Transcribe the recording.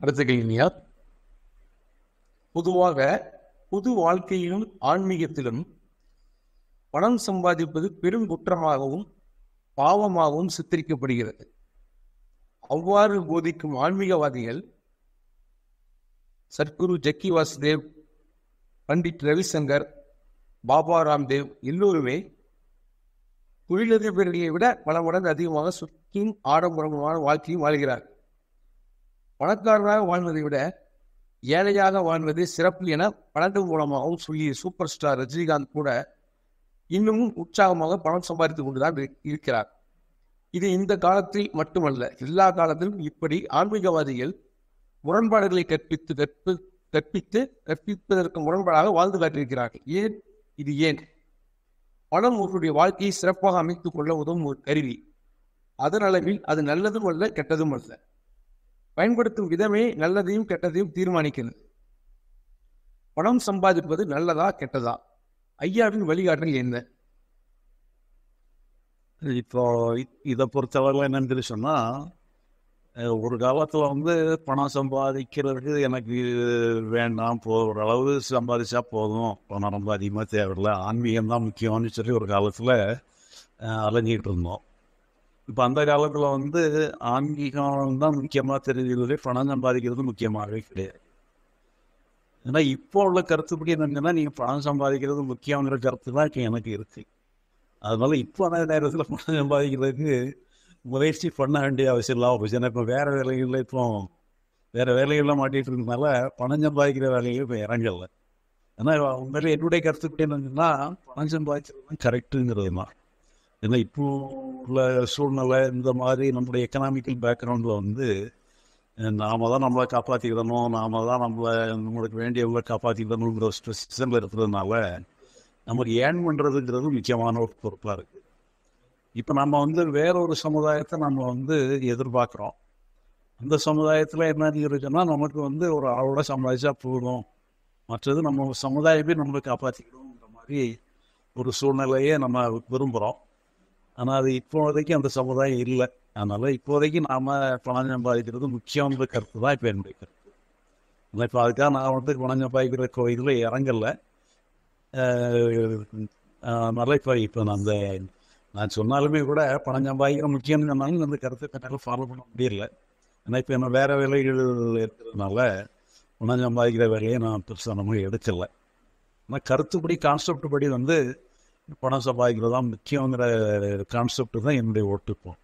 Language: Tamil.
அடுத்த கேள்வியா, பொதுவாக பொது வாழ்க்கையிலும் ஆன்மீகத்திலும் பணம் சம்பாதிப்பது பெரும் குற்றமாகவும் பாவமாகவும் சித்தரிக்கப்படுகிறது. அவ்வாறு போதிக்கும் ஆன்மீகவாதிகள் சத்குரு ஜக்கி வாசுதேவ், பண்டிட் ரவிசங்கர், பாபா ராம்தேவ் எல்லோருமே தொழிலதிபர்களை விட பல மடங்கு அதிகமாக சொத்தும் ஆடம்பரமான வாழ்க்கையும் வாழ்கிறார். பணக்காரராக வாழ்வதை விட ஏழையாக வாழ்வது சிறப்பு என பணத்தின் மூலமாகவும் சொல்லிய சூப்பர் ஸ்டார் ரஜினிகாந்த் கூட இன்னமும் உற்சாகமாக பணம் சம்பாதித்துக் கொண்டுதான் இருக்கிறார். இது இந்த காலத்தில் மட்டுமல்ல, எல்லா காலத்திலும் இப்படி ஆன்மீகவாதிகள் முரண்பாடுகளை கற்பிப்பதற்கு முரண்பாடாக வாழ்ந்து காட்டியிருக்கிறார்கள். ஏன் இது ஏன்? பணம் உங்களுடைய வாழ்க்கையை சிறப்பாக அமைத்துக் கொள்ள உதவும் ஒரு கருவி. அதன் அளவில் அது நல்லதும் அல்ல, கெட்டதும் அல்ல. பயன்படுத்தும் விதமே நல்லதையும் கெட்டதையும் தீர்மானிக்கிறது. பணம் சம்பாதிப்பது நல்லதா கெட்டதா? ஐயாவின் வழிகாட்டல் என்ன? இப்போ இதை பொறுத்தவரை என்னன்னு சொன்னால், ஒரு காலத்தில் பணம் சம்பாதிக்கிறதுக்கு எனக்கு வேண்டாம், ஓரளவு சம்பாதிச்சா போதும், பணம் ரொம்ப அதிகமாக தேவையில்லை, ஆன்மீகம் தான் முக்கியம்னு சொல்லி ஒரு காலத்தில் அலைஞ்சிக்கிட்டு இருந்தோம். இப்போ அந்த காலத்தில் ஆன்மீகம் தான் முக்கியமாக தெரிஞ்சது, பணம் சம்பாதிக்கிறது முக்கியமாகவே கிடையாது. ஏன்னா இப்போ உள்ள கருத்துப்படி என்னங்கன்னா, நீங்கள் பணம் சம்பாதிக்கிறது முக்கியங்கிற கருத்து தான் எனக்கு இருக்குது. அதனால இப்போ அந்த நேரத்தில் பணம் சம்பாதிக்கிறதுக்கு முயற்சி பண்ண வேண்டிய அவசியம் இல்லாமல் போச்சு. ஏன்னா இப்போ வேறு வேலைகளில் மாட்டிகிட்டு இருக்கிறதுனால பணம் சம்பாதிக்கிற வேலையும் இப்போ இறங்கலை. ஏன்னா உண்மையிலே என்னுடைய கருத்துப்படி என்னன்னா, பணம் சம்பாதிக்கிறது தான் கரெக்டுங்கிறது தான். ஏன்னா இப்போ உள்ள சூழ்நிலை இந்த மாதிரி நம்மளுடைய எக்கனாமிக்கல் பேக்ரவுண்டில் நாம தான் நம்மளை காப்பாற்றிக்கிடணும், நம்மளுக்கு வேண்டியவங்களை காப்பாற்றிக்கிடணுங்கிற ஒரு ஸ்ட்ரெஸ்ஸில் இருக்கிறதுனால நமக்கு ஏர்ன் பண்ணுறதுங்கிறது முக்கியமான ஒரு பொறுப்பாக இருக்குது. இப்போ நம்ம வேற ஒரு சமுதாயத்தை நம்ம எதிர்பார்க்குறோம். அந்த சமுதாயத்தில் என்னன்னு இருக்குன்னா, நமக்கு ஒரு ஆளோட சம்பாதிச்சா போதும், மற்றது நம்ம சமுதாயமே நம்மளை காப்பாற்றிக்கணுங்கிற மாதிரி ஒரு சூழ்நிலையே நம்ம விரும்புகிறோம். ஆனால் அது இப்போதைக்கு அந்த சமுதாயம் இல்லை. அதனால் இப்போதைக்கு நாம் பணம் சம்பாதிக்கிறது முக்கியங்கிற கருத்து தான் இப்போ என்னுடைய கருத்து. ஆனால் இப்போ அதுக்காக நான் பணம் சம்பாதிக்கிற கோயிலில் இறங்கலை. அதனால் இப்போ நான் சொன்னாலுமே கூட பணம் சம்பாதிக்கிற முக்கியம்னு சொன்னாலும் அந்த கருத்தை கட்டாலும் ஃபாலோ பண்ண முடியல. ஏன்னா இப்போ என்ன வேறு வேலைகள் இருக்கிறதுனால பணம் சம்பாதிக்கிற வேலையை நான் பெருசாக நம்ம எடுக்கலை. ஆனால் கருத்துப்படி கான்செப்ட் படி பணம் சம்பாதிக்கிறது தான் முக்கியங்கிற கான்செப்ட் தான் என்னுடைய ஓட்டுப்போம்.